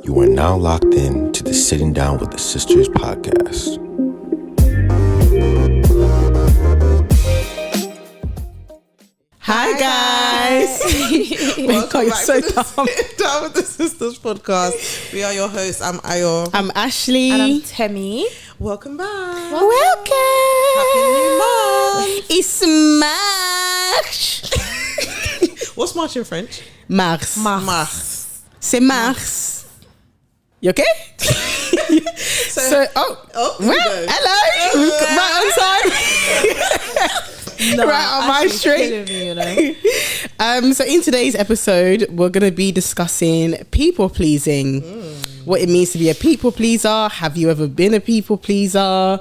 You are now locked in to the Sitting Down with the Sisters podcast. Hi guys! Welcome back to the Sitting Down with the Sisters podcast. We are your hosts. I'm Ayo. I'm Ashley. And I'm Temi. Welcome back. Welcome! Happy New Month. It's March. What's March in French? Mars. Mars. C'est Mars. You okay? Hello. No, right on my street. Me, you know? So in today's episode, we're going to be discussing people pleasing. What it means to be a people pleaser. Have you ever been a people pleaser?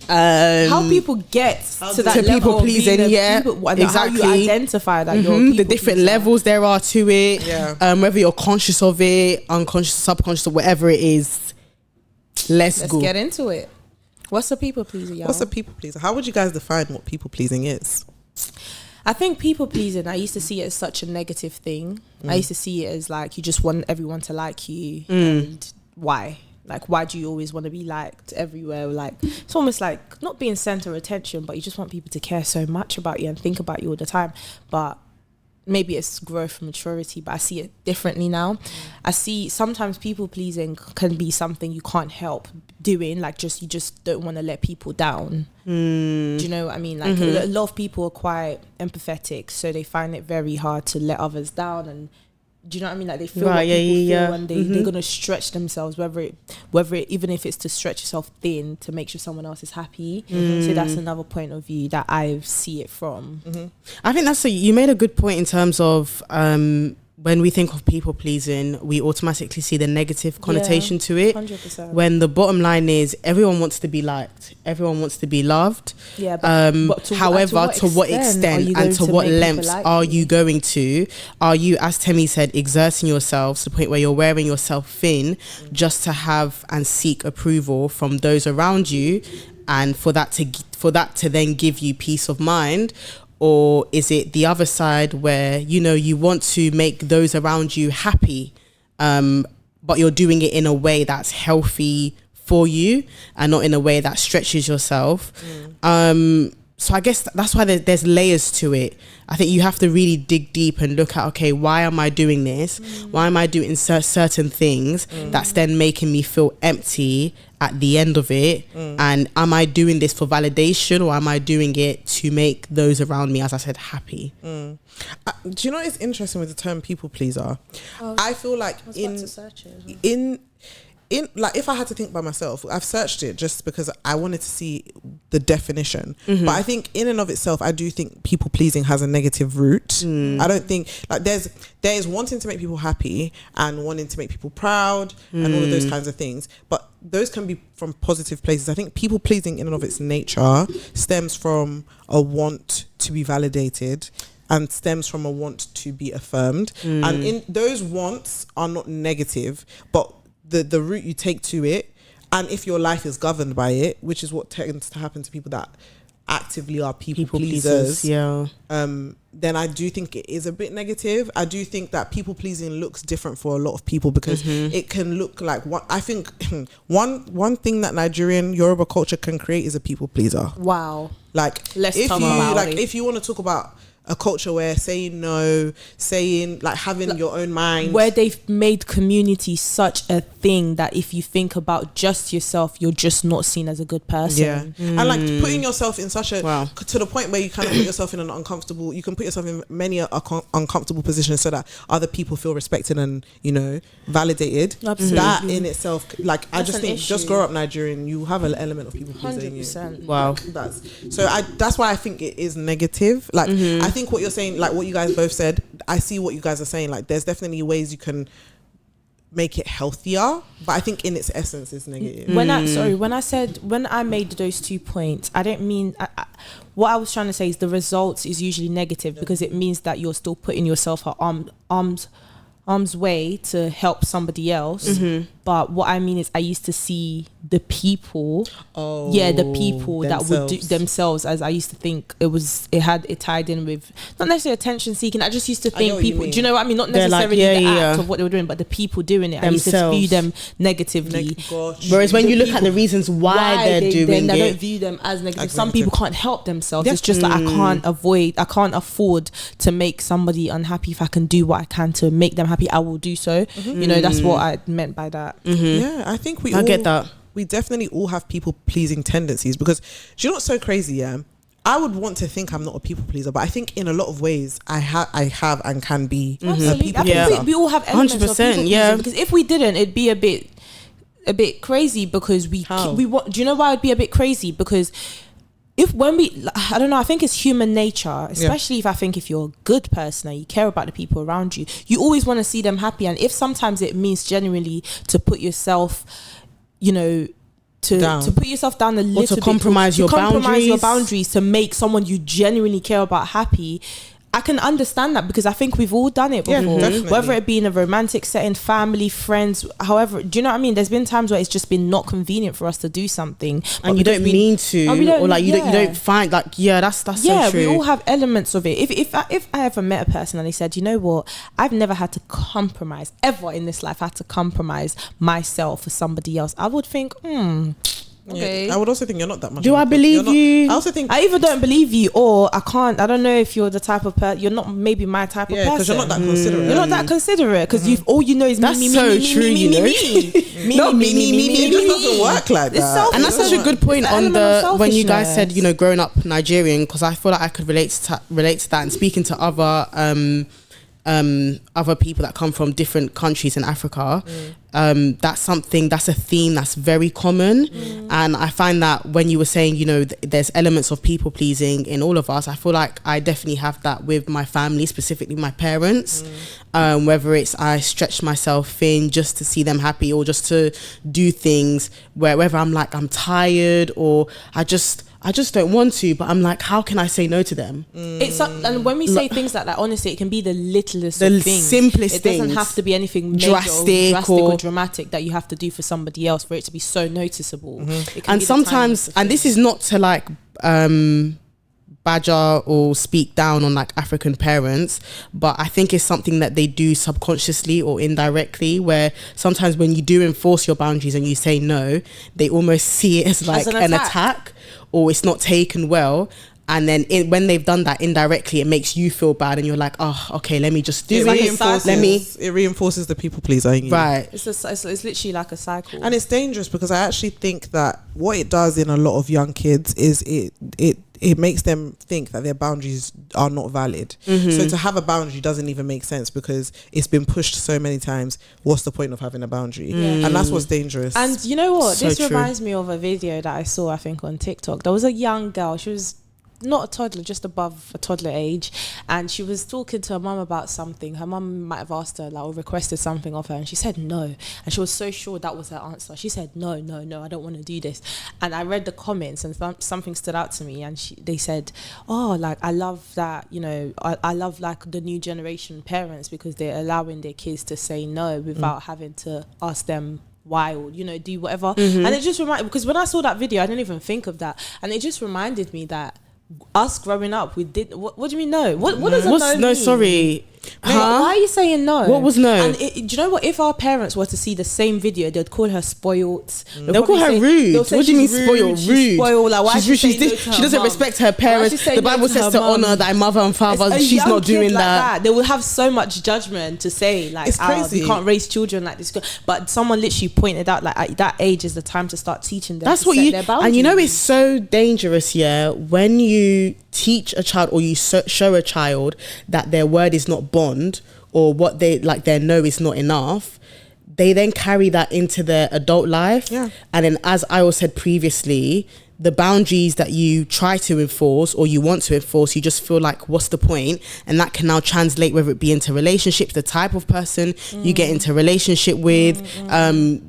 How people get to that level people of pleasing, being a yeah, people, exactly. How you identify that you're a people the different pleaser. levels there are to it. Yeah. Whether you're conscious of it, unconscious, subconscious, or whatever it is. Let's go. Get into it. What's a people pleaser, y'all? What's a people pleaser? How would you guys define what people pleasing is? I think people pleasing, I used to see it as such a negative thing. I used to see it as like you just want everyone to like you. And why? Like, why do you always want to be liked everywhere? Like, it's almost like not being center of attention, but you just want people to care so much about you and think about you all the time. But maybe it's growth and maturity, but I see it differently now. I see sometimes people pleasing can be something you can't help doing. Like, you just don't want to let people down. Do you know what I mean? Like, a lot of people are quite empathetic, so they find it very hard to let others down. And do you know what I mean? Like, they feel what people feel, and they're gonna stretch themselves, whether it even if it's to stretch yourself thin to make sure someone else is happy. So that's another point of view that I see it from. I think you made a good point in terms of when we think of people pleasing, we automatically see the negative connotation to it. 100%. When the bottom line is everyone wants to be liked, everyone wants to be loved. Yeah, but however, to what extent and to what lengths like are you going to? Are you, as Temi said, exerting yourself to the point where you're wearing yourself thin just to have and seek approval from those around you, and for that to then give you peace of mind? Or is it the other side where, you know, you want to make those around you happy, but you're doing it in a way that's healthy for you and not in a way that stretches yourself? So I guess that's why there's layers to it. I think you have to really dig deep and look at, okay, why am I doing this? Why am I doing certain things that's then making me feel empty at the end of it? And am I doing this for validation, or am I doing it to make those around me, as I said, happy? Do you know what's interesting with the term people pleaser? I feel like like, if I had to think by myself, I've searched it just because I wanted to see the definition. But I think in and of itself, I do think people pleasing has a negative root. I don't think, like, there is wanting to make people happy and wanting to make people proud and all of those kinds of things. But those can be from positive places. I think people pleasing in and of its nature stems from a want to be validated and stems from a want to be affirmed. And in those wants are not negative, but the route you take to it, and if your life is governed by it, which is what tends to happen to people that actively are people pleasers, then I do think it is a bit negative. I do think that people pleasing looks different for a lot of people, because it can look like what I think one thing that Nigerian Yoruba culture can create is a people pleaser. Wow. Like, if you want to talk about a culture where saying no, like having your own mind, where they've made community such a thing that if you think about just yourself, you're just not seen as a good person. And like putting yourself in such a to the point where you kind of put yourself in an uncomfortable, you can put yourself in many uncomfortable positions so that other people feel respected and, you know, validated. Absolutely. That in itself, like, I That's just think issue. just grow up Nigerian, you have an element of people pleasing you. 100%. Wow. That's why I think it is negative. Like, I think what you're saying, like what you guys both said, I see what you guys are saying. Like, there's definitely ways you can make it healthier, but I think in its essence it's negative. When I made those 2 points, I didn't mean what I was trying to say is the results is usually negative because it means that you're still putting yourself at arm's way to help somebody else, But what I mean is, I used to see the people, the people that would do themselves, as I used to think it tied in with not necessarily attention seeking. I just used to think people, do you know what I mean? Not necessarily the act of what they were doing, but the people doing it. Themselves. I used to view them negatively. Whereas when you look at the reasons why they're doing it, I don't view them as negative. Some people can't help themselves. It's just that I can't afford to make somebody unhappy. If I can do what I can to make them happy, I will do so. You know, that's what I meant by that. Yeah, I think I get that. We definitely all have people pleasing tendencies, because do you know what's so crazy? Yeah, I would want to think I'm not a people pleaser, but I think in a lot of ways I have and can be a people pleaser. I think we all have elements of people pleasing, because if we didn't, it'd be a bit crazy, because we want. Do you know why it'd be a bit crazy? Because I don't know, I think it's human nature, especially if you're a good person and you care about the people around you, you always want to see them happy. And if sometimes it means genuinely to put yourself, you know, to put yourself down a little bit, to compromise your boundaries to make someone you genuinely care about happy, I can understand that, because I think we've all done it before, whether it be in a romantic setting, family, friends, however. Do you know what I mean? There's been times where it's just been not convenient for us to do something, and you don't mean to, or like you don't find that's so true. We all have elements of it. If I ever met a person and they said, you know what, I've never had to compromise ever in this life, I had to compromise myself for somebody else, I would think, okay. Yeah, I would also think you're not that much. Do I believe you? I also think I either don't believe you, or I can't. I don't know if you're the type of person. You're not maybe my type of person. because you're not that considerate. You're not that considerate, because all you know is that's me, so me, true. me, You know, It just doesn't work like that. And that's such a good point on when you guys said, you know, growing up Nigerian, because I feel like I could relate to that, and speaking to other people that come from different countries in Africa, that's a theme that's very common. And I find that when you were saying, you know, there's elements of people pleasing in all of us, I feel like I definitely have that with my family, specifically my parents. Whether it's I stretch myself thin just to see them happy, or just to do things whether I'm like I'm tired, or I just don't want to, but I'm like, how can I say no to them? And when we say things like that, honestly, it can be the littlest of things, simplest things. It doesn't have to be anything major drastic or dramatic that you have to do for somebody else for it to be so noticeable. And sometimes, and this is not to like badger or speak down on like African parents, but I think it's something that they do subconsciously or indirectly, where sometimes when you do enforce your boundaries and you say no, they almost see it as like an attack, or it's not taken well. And then when they've done that indirectly, it makes you feel bad, and you're like, oh, okay, let me just do it. It reinforces the people pleaser. Right. It's literally like a cycle. And it's dangerous, because I actually think that what it does in a lot of young kids is it makes them think that their boundaries are not valid. So to have a boundary doesn't even make sense, because it's been pushed so many times. What's the point of having a boundary? And that's what's dangerous. And you know what? This reminds me of a video that I saw, I think, on TikTok. There was a young girl. She was not a toddler, just above a toddler age, and she was talking to her mum about something. Her mum might have asked her, like, or requested something of her, and she said no, and she was so sure that was her answer. She said no, I don't want to do this. And I read the comments, and something stood out to me, and they said, oh, like, I love that, you know, I love like the new generation parents, because they're allowing their kids to say no without having to ask them why, or, you know, do whatever. And it just reminded, because when I saw that video, I didn't even think of that, and it just reminded me that us growing up, we did. What do you mean no? What does a no mean? No, sorry. Why are you saying no? What was no? And do you know what? If our parents were to see the same video, they'd call her spoiled. They'll call her rude. What do you mean spoiled? Rude. Spoiled. Like, why she's rude. She doesn't respect her parents. The Bible says to honor thy mother and father. She's not doing that. They will have so much judgment to say, like, it's crazy. You can't raise children like this. But someone literally pointed out, like, at that age is the time to start teaching them. That's what you. And you know, it's so dangerous. Yeah, when you teach a child, or you show a child that their word is not bond, or what they like, their no is not enough, they then carry that into their adult life. And then, as I also said previously, the boundaries that you try to enforce, or you want to enforce, you just feel like, what's the point? And that can now translate, whether it be into relationships, the type of person you get into relationship with,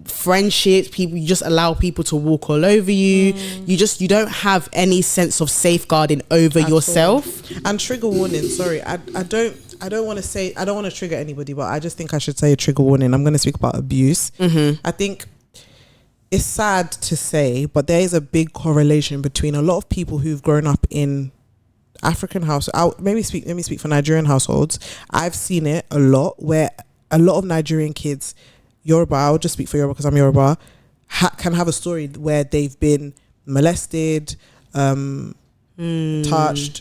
friendships, people, you just allow people to walk all over you. You don't have any sense of safeguarding over yourself. And trigger warning, sorry, I don't I don't want to trigger anybody, but I just think I should say a trigger warning. I'm going to speak about abuse. I think it's sad to say, but there is a big correlation between a lot of people who've grown up in African households. Let me speak for Nigerian households. I've seen it a lot where a lot of Nigerian kids, Yoruba, I'll just speak for Yoruba because I'm Yoruba, can have a story where they've been molested, touched,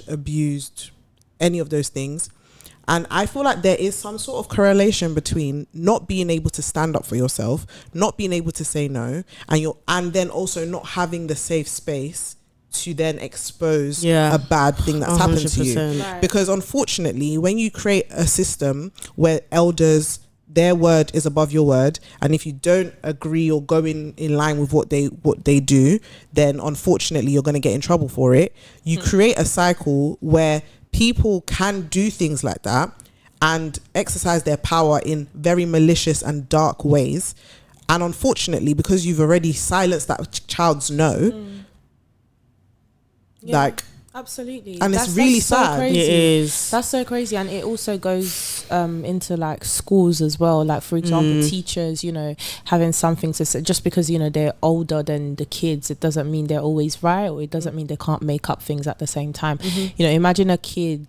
abused, any of those things. And I feel like there is some sort of correlation between not being able to stand up for yourself, not being able to say no, and then also not having the safe space to then expose a bad thing that's happened to you. Right. Because unfortunately, when you create a system where elders, their word is above your word, and if you don't agree or go in line with what they do, then unfortunately you're going to get in trouble for it. You create a cycle where people can do things like that and exercise their power in very malicious and dark ways. And unfortunately, because you've already silenced that child's no, absolutely, and it's really sad. So crazy. It is. That's so crazy, and it also goes into like schools as well. Like for example, teachers, having something to say. Just because they're older than the kids, it doesn't mean they're always right, or it doesn't mean they can't make up things at the same time. Imagine a kid,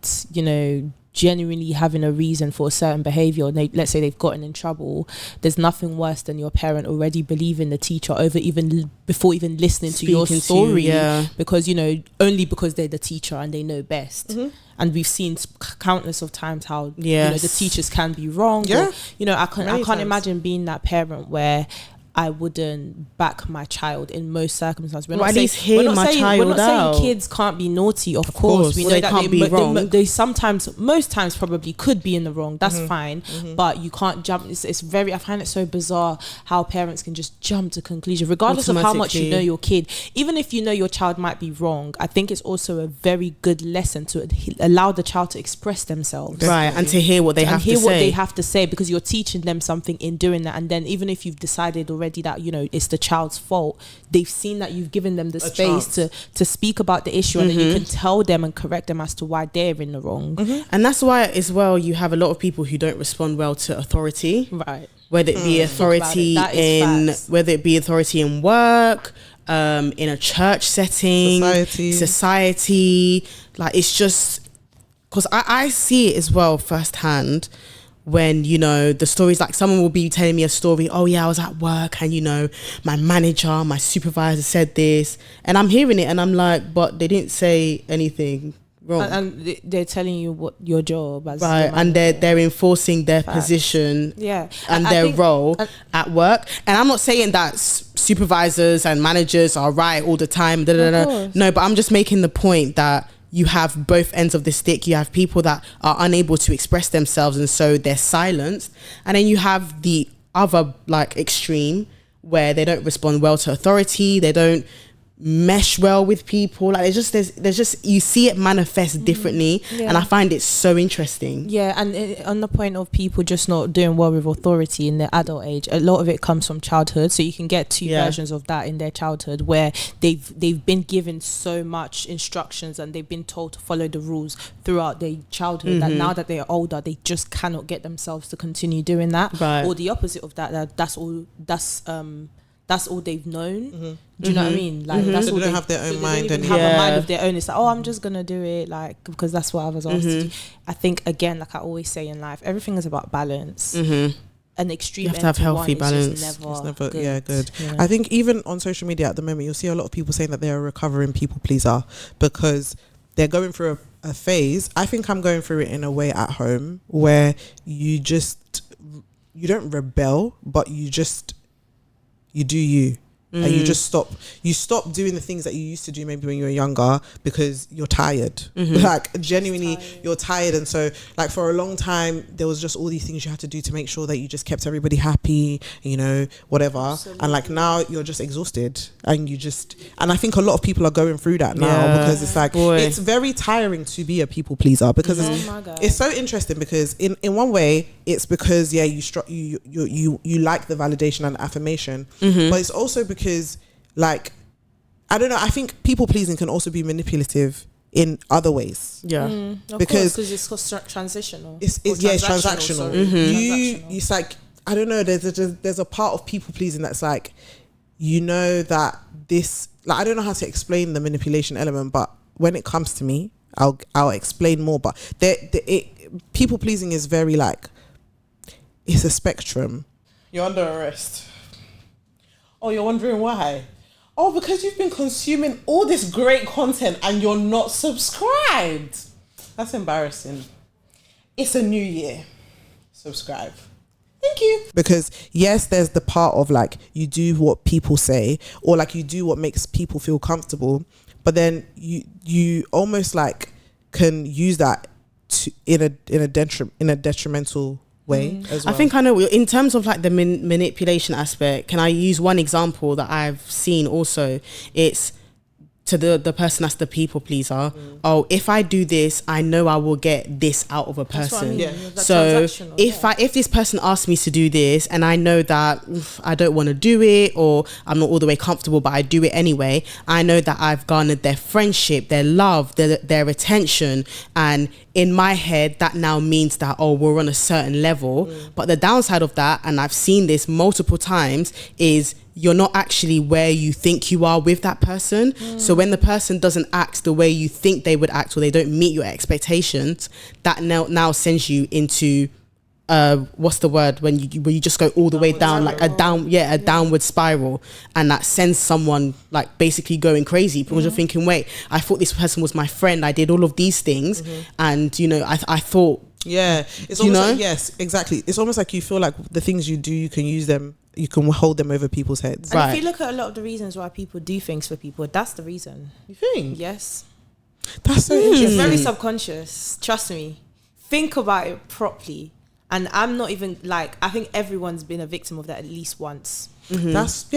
genuinely having a reason for a certain behavior, and let's say they've gotten in trouble. There's nothing worse than your parent already believing the teacher before even listening to your story, because only because they're the teacher and they know best. And we've seen countless of times how the teachers can be wrong. Or, I can't imagine being that parent where I wouldn't back my child in most circumstances. We're not saying kids can't be naughty. Of course, we know they that can't be wrong. They sometimes, most times, probably could be in the wrong. That's fine, but you can't jump. It's very. I find it so bizarre how parents can just jump to conclusions, regardless of how much you know your kid. Even if you know your child might be wrong, I think it's also a very good lesson to allow the child to express themselves, right, and to hear what they have to say, because you're teaching them something in doing that. And then even if you've decided already that it's the child's fault, they've seen that you've given them the space to speak about the issue, and then you can tell them and correct them as to why they're in the wrong. And that's why as well you have a lot of people who don't respond well to authority, right? Whether it be authority in work, in a church setting, society, like it's just because I see it as well firsthand. When the stories, like someone will be telling me a story, oh yeah, I was at work and my manager, my supervisor said this, and I'm hearing it and I'm like, but they didn't say anything wrong, and they're telling you what your job as right, and they're enforcing their position and their role at work. And I'm not saying that supervisors and managers are right all the time, no, but I'm just making the point that you have both ends of the stick. You have people that are unable to express themselves and so they're silenced, and then you have the other extreme where they don't respond well to authority, they don't mesh well with people. Like there's just you see it manifest differently, and I find it so interesting. And on the point of people just not doing well with authority in their adult age, a lot of it comes from childhood. So you can get two versions of that in their childhood, where they've been given so much instructions and they've been told to follow the rules throughout their childhood, that now that they're older they just cannot get themselves to continue doing that, right. Or the opposite of that's all they've known. Do you know what I mean? Like that's all they don't have their own mind, and have a mind of their own. It's like, oh, I'm just gonna do it because that's what I was asked to do. I think again, like I always say in life, everything is about balance. An extreme, you have to have healthy balance. It's never good. I think even on social media at the moment, you'll see a lot of people saying that they're a recovering people pleaser because they're going through a phase. I think I'm going through it in a way at home where you don't rebel, but you do you. And you just stop doing the things that you used to do maybe when you were younger because you're tired. Like genuinely you're tired. And so like for a long time there was just all these things you had to do to make sure that you just kept everybody happy, whatever. Absolutely. And like now you're just exhausted and I think a lot of people are going through that now because it's like it's very tiring to be a people pleaser because it's so interesting because in one way it's because you like the validation and affirmation, but it's also because like I don't know, I think people pleasing can also be manipulative in other ways. Because it's transitional. It's transactional. It's like, I don't know, there's a part of people pleasing that's like, you know, that this, like, I don't know how to explain the manipulation element, but when it comes to me, I'll explain more. But people pleasing is very like, it's a spectrum. You're under arrest. Oh, you're wondering why? Oh, because you've been consuming all this great content and you're not subscribed. That's embarrassing. It's a new year. Subscribe. Thank you. Because yes, there's the part of like, you do what people say, or like you do what makes people feel comfortable, but then you almost like can use that in a detrimental way as well. I think I know, in terms of like the manipulation aspect, can I use one example that I've seen also? It's to the person that's the people pleaser. Oh, if I do this, I know I will get this out of a person. So if this person asks me to do this and I know that I don't want to do it, or I'm not all the way comfortable, but I do it anyway, I know that I've garnered their friendship, their love, their attention, and in my head that now means that, oh, we're on a certain level. But the downside of that, and I've seen this multiple times, is you're not actually where you think you are with that person. So when the person doesn't act the way you think they would act, or they don't meet your expectations, that now sends you into what's the word when you just go all the way down, like a downward spiral, and that sends someone like basically going crazy because you're thinking, wait, I thought this person was my friend, I did all of these things, and you know, I thought, it's almost like, yes, exactly, it's almost like you feel like the things you do, you can use them, you can hold them over people's heads. And if you look at a lot of the reasons why people do things for people, that's the reason. You think? Yes. That's so interesting. It's very subconscious. Trust me. Think about it properly. And I'm not even like, I think everyone's been a victim of that at least once. That's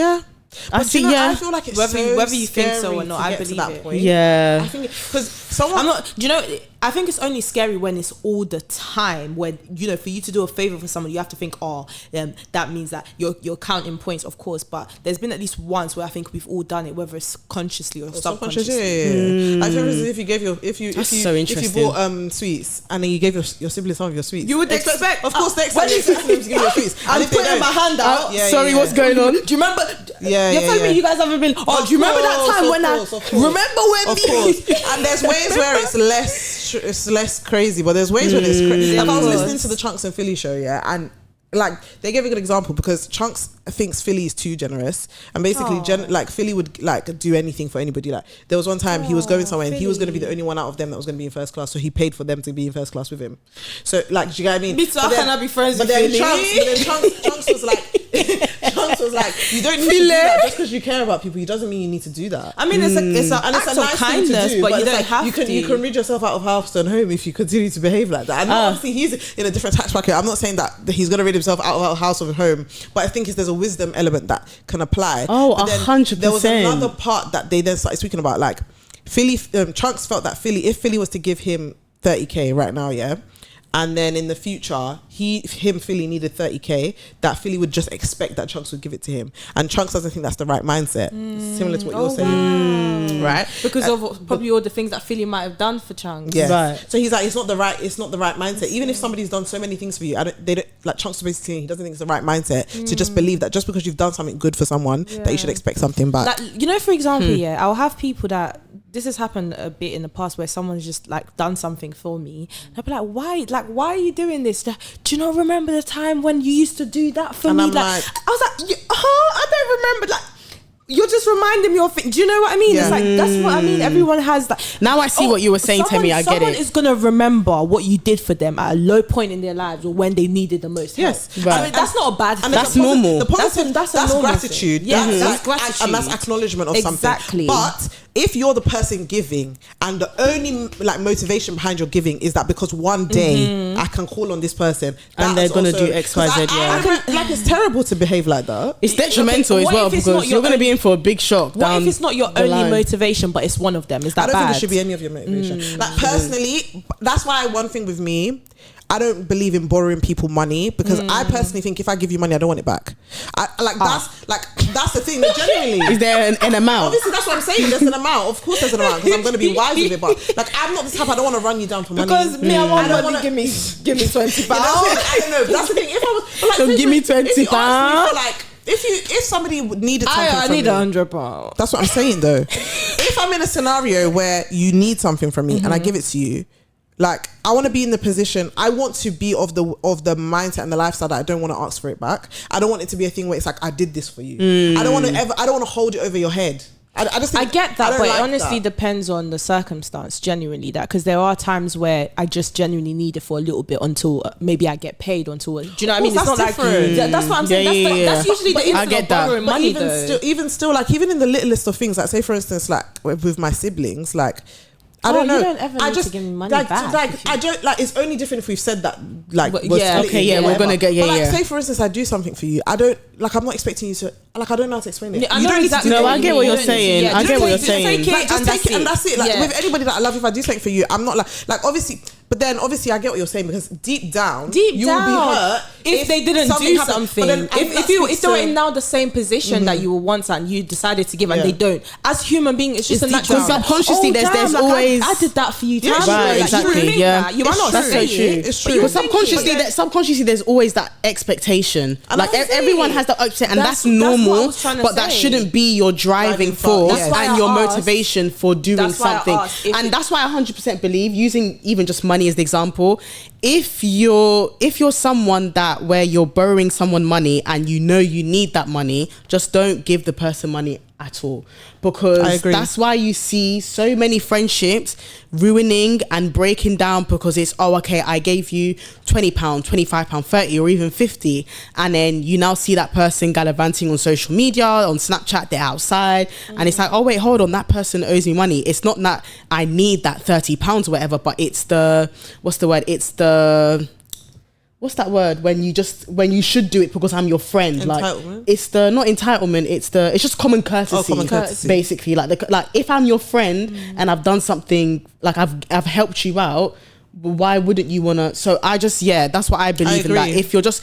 I feel like it's whether you think so or not, I believe it. Point. I think because someone, I'm not, do you know, I think it's only scary when it's all the time, when, you know, for you to do a favor for someone, you have to think, that means that you're counting points, of course, but there's been at least once where I think we've all done it, whether it's consciously or subconsciously. Like, for instance, if you bought sweets and then you gave your siblings some of your sweets, you would expect, of course, next time you expect them to give you sweets. I'm putting my hand out. Sorry, what's going on? Do you remember? You're telling me you guys haven't been? Oh, do you remember that time when remember when Of course. And there's ways where it's less crazy, but there's ways when it's crazy. Like, I was listening to the Chunks and Philly show, and like they gave a good example because Chunks thinks Philly is too generous, and basically like Philly would like do anything for anybody. Like there was one time he was going somewhere and he was going to be the only one out of them that was going to be in first class, so he paid for them to be in first class with him. So like, do you get what I mean? Me too. How can I be friends with Philly? Chunks was like, you don't need to do that just because you care about people. It doesn't mean you need to do that. I mean, it's a act of nice kindness, but you don't have to. You can rid yourself out of Halfstone home if you continue to behave like that. And obviously he's in a different tax bracket. I'm not saying that he's going to rid himself out of house or home, but I think there's a wisdom element that can apply. 100%. There was another part that they then started speaking about, like Philly. Chunks felt that if Philly was to give him 30k right now, and then in the future Philly needed 30k, that Philly would just expect that Chunks would give it to him, and Chunks doesn't think that's the right mindset. Similar to what you're saying, right? Because of probably all the things that Philly might have done for Chunks. Right. So he's like, it's not the right mindset. Even if somebody's done so many things for you, they don't like Chunks basically. He doesn't think it's the right mindset to just believe that just because you've done something good for someone that you should expect something back. Like, you know, for example, I'll have people that, this has happened a bit in the past where someone's just like done something for me. I'll be like, why are you doing this? Do you not remember the time when you used to do that for me? I'm like, I was like, I don't remember. Like, you're just reminding me of things. Do you know what I mean? It's like, that's what I mean. Everyone has that. Now I see what you were saying to me. I get it. Someone is going to remember what you did for them at a low point in their lives or when they needed the most help. Yes. Right. I mean, that's not a bad thing. That's normal. The positive, that's gratitude. That's gratitude. And that's acknowledgement of something. Exactly. But if you're the person giving and the only like motivation behind your giving is that because one day I can call on this person and they're going to do X, Y, Z, like it's terrible to behave like that. It's detrimental as well, because you're going to be in for a big shock. What if it's not your only motivation, but it's one of them? Is that bad? I don't think it should be any of your motivation. Like personally, that's why one thing with me, I don't believe in borrowing people money because I personally think if I give you money, I don't want it back. That's the thing. Genuinely, is there an amount? Obviously, that's what I'm saying. There's an amount. Of course, there's an amount because I'm going to be wise with it. But like, I'm not the type. I don't want to run you down for money. Because me, I want money. Give me 20 pounds. I don't know. That's the thing. If I was, like, so give me 20 pounds. Like, if somebody needed something I from need me, £100. that's what I'm saying though. If I'm in a scenario where you need something from me and I give it to you, like, I want to be in the position. I want to be of the mindset and the lifestyle that I don't want to ask for it back. I don't want it to be a thing where it's like, I did this for you. I don't want to hold it over your head. I just think, I get that, but like it honestly that. depends on the circumstance. Genuinely, that because there are times where I just genuinely need it for a little bit until maybe I get paid until. Do you know what I mean? It's not different. like that's what I'm saying. That's usually the instant of borrowing money. Even still, like even in the littlest of things, like say for instance, like with my siblings, like. I don't know. You don't ever need to give me money back. I don't like. It's only different if we've said that. Like, But, we're yeah, splitting, okay, yeah, we're gonna get But like, say for instance, I do something for you. I don't like. I'm not expecting you to. Like, I don't know how to explain it. Yeah, you don't need to. No, I get what you're saying. I get what you're saying. Like, just take it and that's it. Like Yeah. with anybody that I love, if I do something for you, I'm not like obviously. But then obviously I get what you're saying because deep down you will be hurt if they didn't do something. If they were in now the same position that you were once and you decided to give and they don't. As human being, it's just a natural. Because subconsciously, there's always. I did that for you. Yeah, right, exactly. Yeah, you might not that's so say true. it. It's But true. subconsciously, there's always that expectation. And Like that's the everyone thing. has that expectation, and that's That's what I normal. was trying to But that say. shouldn't be your driving Driving force. force That's why and I your asked- motivation for doing that's why I something. asked if And it- that's why I 100% believe, using even just money as the example, if you're someone that where you're borrowing someone money and you know you need that money, just don't give the person money at all, I because agree. that's why you see so many friendships ruining and breaking down because it's, oh, okay, I gave you £20, £25, 30 or even 50, and then you now see that person gallivanting on social media, on Snapchat, they're outside, and it's like, oh wait, hold on, that person owes me money. It's not that I need that £30 or whatever, but it's the, what's the word, it's the, what's that word when you should do it because I'm your friend? Entitlement? Like, it's the, not entitlement, it's just common courtesy. Oh, common courtesy. Basically, like if I'm your friend and I've done something, like I've helped you out, why wouldn't you wanna? So I just, that's what I believe in, that if you're not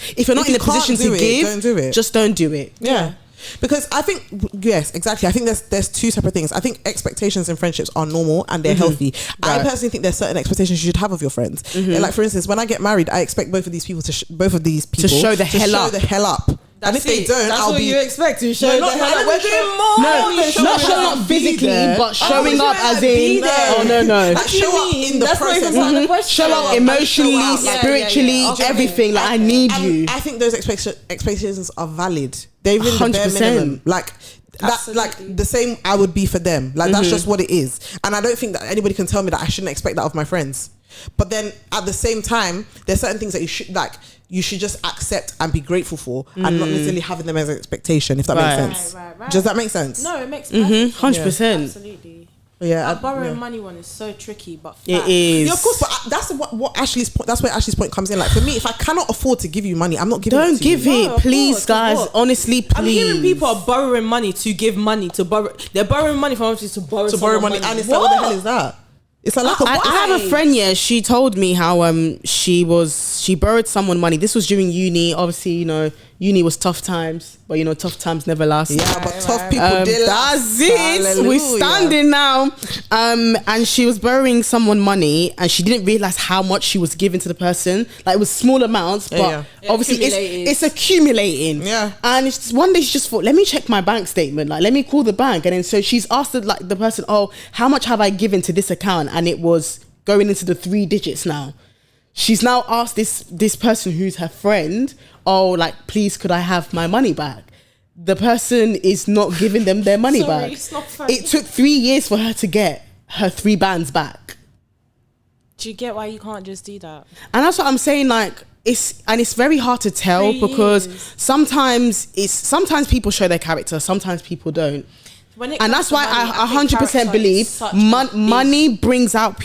in you a position can't do to it, give, don't do it. just don't do it. Yeah. Because I think, yes, exactly. I think there's two separate things. I think expectations in friendships are normal and they're healthy. I personally think there's certain expectations you should have of your friends. Like for instance, when I get married, I expect both of these people to show the hell up. And if they don't, that's I'll what be. you expect to show. No, We're doing more. Not showing up physically, but showing up as in, oh no, Like, show up in the process. show up emotionally, show up, spiritually, everything. Like, I need you. I think those expectations are valid. They're even the bare 100%. minimum. Like that's like the same I would be for them. Like that's just what it is. And I don't think that anybody can tell me that I shouldn't expect that of my friends. But then at the same time, there's certain things that you should just accept and be grateful for, and not necessarily having them as an expectation. If that makes sense. Right. Does that make sense? No, it makes 100%. absolutely. Yeah, That borrowing money one is so tricky, but It is. Yeah, of course, but that's what Ashley's point. That's where Ashley's point comes in. Like for me, if I cannot afford to give you money, I'm not giving. Don't it to give you. it, please, guys. Honestly, please. I'm hearing people are borrowing money to give money to borrow. They're borrowing money from others to borrow money, and it's like, what the hell is that? It's a lack of. I have a friend, she told me how she borrowed someone money. This was during uni. Obviously, uni was tough times, but tough times never last. Yeah, but tough people did last. That's it. Hallelujah. We're standing now. And she was borrowing someone money, and she didn't realize how much she was giving to the person. Like, it was small amounts, but obviously it's accumulating. Yeah. And it's just, one day she just thought, let me check my bank statement. Like, let me call the bank. And then so she's asked the person, oh, how much have I given to this account? And it was going into the 3 digits now. She's now asked this person who's her friend, oh, like, please, could I have my money back? The person is not giving them their money back. It's not funny. It took 3 years for her to get her 3 bands back. Do you get why you can't just do that? And that's what I'm saying, like, it's very hard to tell 3 because years. sometimes people show their character, sometimes people don't. And that's why I 100% believe money brings out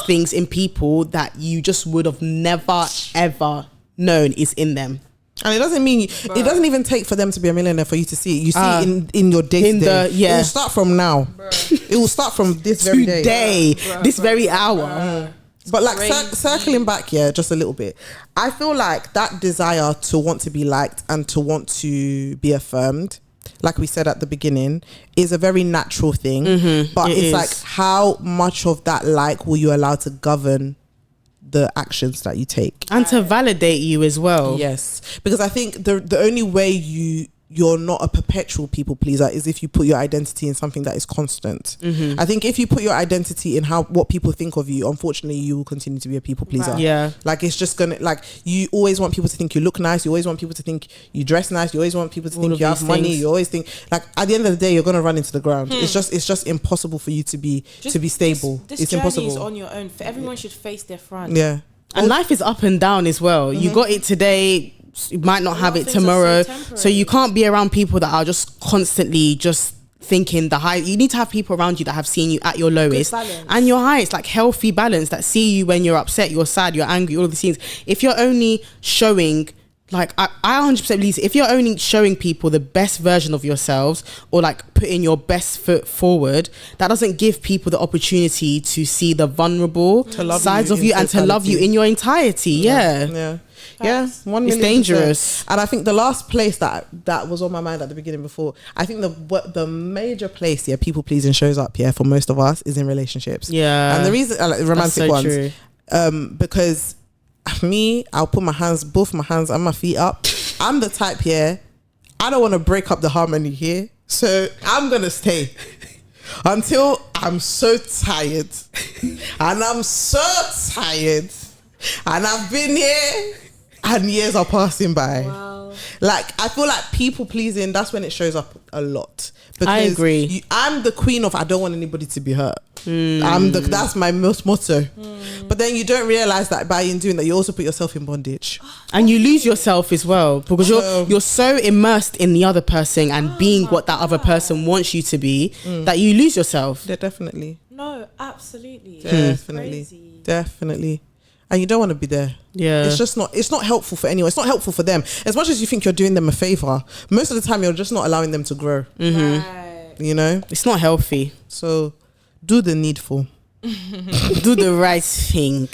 things in people that you just would have never ever known is in them. And it doesn't mean it doesn't even take for them to be a millionaire for you to see it. You see it in your day to day. It will start from now. It will start from this very day. This very hour. But like Crazy. circling back, just a little bit. I feel like that desire to want to be liked and to want to be affirmed, like we said at the beginning, is a very natural thing. But it's like, how much of that will you allow to govern the actions that you take and to validate you as well? Yes, because I think the only way you're not a perpetual people pleaser is if you put your identity in something that is constant. I think if you put your identity in what people think of you, unfortunately you will continue to be a people pleaser. Right. Yeah, like it's just gonna, like, you always want people to think you look nice, you always want people to think you dress nice, you always want people to think you have money, you always think, like, at the end of the day you're gonna run into the ground. It's just impossible for you to be stable. This it's journey impossible. is on your own. For everyone should face their front. and life is up and down as well. You got it today, you might not have it tomorrow, so you can't be around people that are just constantly just thinking the high. You need to have people around you that have seen you at your lowest and your highest, like healthy balance, that see you when you're upset, you're sad, you're angry, all of these things. If you're only showing, like, I 100% believe, if you're only showing people the best version of yourselves, or like putting your best foot forward, that doesn't give people the opportunity to see the vulnerable sides of you and to love you in your entirety. Yeah, 1 million%. It's dangerous. And I think the last place that was on my mind at the beginning before, I think the major place people pleasing shows up for most of us is in relationships. And the reason, like, romantic ones, because I'll put both my hands and my feet up. I'm the type I don't want to break up the harmony here, so I'm gonna stay until I'm so tired, and I'm so tired, and I've been here and years are passing by. Wow. Like, I feel like people pleasing, that's when it shows up a lot. Because I agree. I'm the queen of I don't want anybody to be hurt. That's my most motto. But then you don't realize that by doing that, you also put yourself in bondage, and you lose yourself as well, because you're so immersed in the other person and being what that other person wants you to be, that you lose yourself. Yeah, definitely. No, absolutely. Definitely. And you don't want to be there. Yeah, it's not helpful for anyone. It's not helpful for them. As much as you think you're doing them a favor, most of the time you're just not allowing them to grow. Right. You know, it's not healthy. So do the needful. Do the right thing.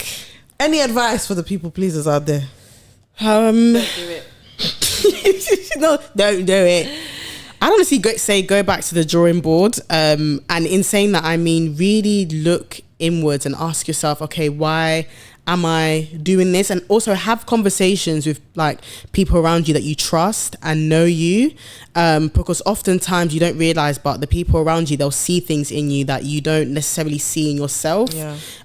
Any advice for the people pleasers out there? Don't do it. No, don't do it. I'd honestly say go back to the drawing board. And in saying that, I mean, really look inwards and ask yourself, okay, why am I doing this? And also have conversations with, like, people around you that you trust and know you, because oftentimes you don't realize, but the people around you, they'll see things in you that you don't necessarily see in yourself,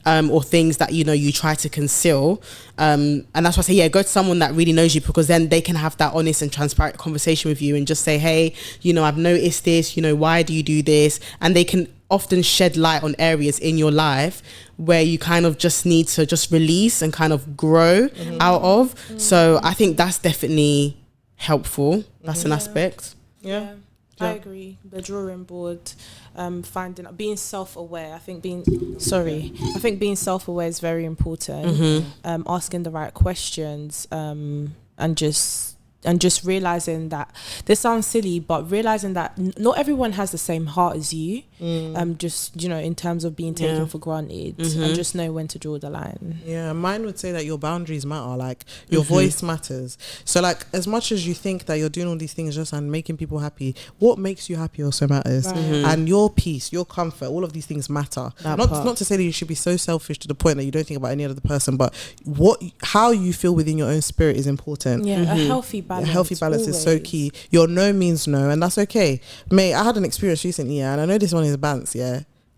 or things that you try to conceal, and that's why I say go to someone that really knows you, because then they can have that honest and transparent conversation with you and just say, hey, I've noticed this, why do you do this? And they can often shed light on areas in your life where you kind of just need to just release and kind of grow out of. So I think that's definitely helpful. That's an aspect. I agree. The drawing board, being self-aware. I think being self-aware is very important. Asking the right questions, and just realizing that this sounds silly, but realizing that not everyone has the same heart as you. Just in terms of being taken for granted, and just know when to draw the line. Mine would say that your boundaries matter, like your voice matters. So, like, as much as you think that you're doing all these things just and making people happy, what makes you happy also matters. And your peace, your comfort, all of these things matter. Not to say that you should be so selfish to the point that you don't think about any other person, but how you feel within your own spirit is important. A healthy balance. A healthy balance is so key. Your no means no, and that's okay. Mate, I had an experience recently, and I know this one is bants,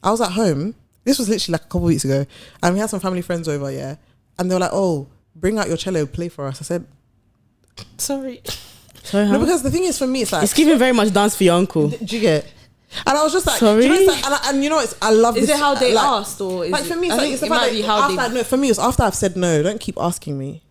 I was at home. This was literally like a couple of weeks ago, and we had some family friends over, and they were like, oh, bring out your cello, play for us. I said, sorry. No, because the thing is, for me, it's like, it's giving very much dance for your uncle. Do you get? And I was just like, sorry. I love this. Is it how they asked, or is like, for me, it's it might be how they? No, for me, it's after I've said no. Don't keep asking me.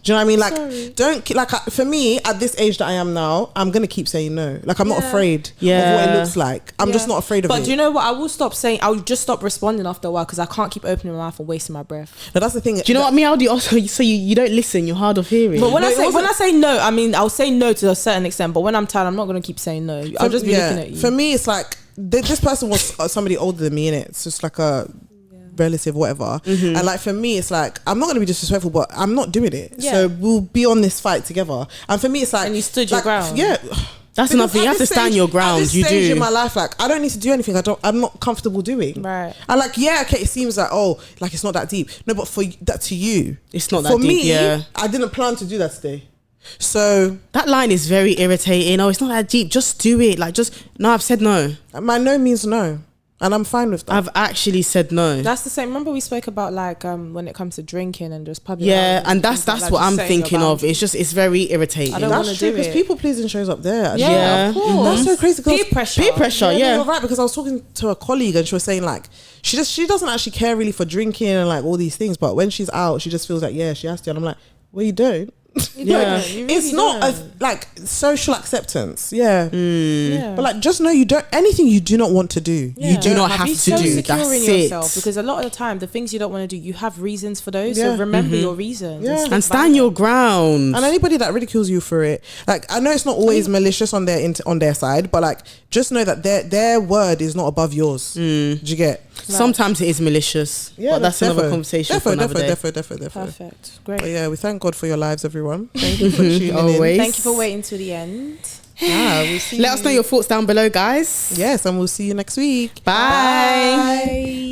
Do you know what I mean? Like, don't, like, for me, at this age that I am now, I'm going to keep saying no. Like, I'm not afraid of what it looks like. I'm just not afraid of it. But do you know what? I will stop saying, I'll just stop responding after a while, because I can't keep opening my mouth and wasting my breath. No, that's the thing. Do you know what I mean? I'll do also, so you don't listen, you're hard of hearing. But when I say no, I mean, I'll say no to a certain extent, but when I'm tired, I'm not going to keep saying no. I'll just be looking at you. For me, it's like, this person was somebody older than me, innit? It's just like relative, whatever. And like for me, it's like I'm not going to be disrespectful, but I'm not doing it. So we'll be on this fight together. And for me, it's like, and you stood your ground. Yeah. That's enough. You have to stand your ground. At this You stage do. in my life, like I don't need to do anything. I'm not comfortable doing. Right. And like, yeah, okay, it seems like, oh, like it's not that deep. No, but for that, to you, It's not that for deep. me, Yeah. I didn't plan to do that today. So That line is very irritating. Oh, it's not that deep. Just do it. Like, just no. I've said no. my no means no, and I'm fine with that. I've actually said no. That's the same. Remember we spoke about like when it comes to drinking and just public. Yeah, houses and things that's like what just I'm setting your thinking of. boundaries. It's very irritating. I don't That's wanna true do because it. people pleasing shows up there. actually. Yeah. of course. That's so crazy. 'cause Peer pressure. Peer pressure. no, Yeah. you're right, because I was talking to a colleague and she was saying like she doesn't actually care really for drinking and like all these things, but when she's out, she just feels like she has to. And I'm like, well, you don't. Yeah. You really It's not don't. like social acceptance. Yeah. Yeah. But like, just know you don't, anything you do not want to do. Yeah. You do not have Be to so do. secure That's in it. yourself, because a lot of the time the things you don't want to do, you have reasons for those. Yeah. So remember your reasons. Yeah. stick And by stand your them. ground. And anybody that ridicules you for it, like I know it's not always malicious on their side, but like just know that their word is not above yours. Do you get? Sometimes it is malicious. Yeah, but that's another defo. conversation for another day. Defo. Perfect. Great. But yeah, we thank God for your lives, everyone. Thank you for tuning in. Always. Thank you for waiting till the end. We'll see Let us know your thoughts down below, guys. Yes, and we'll see you next week. Bye. Bye.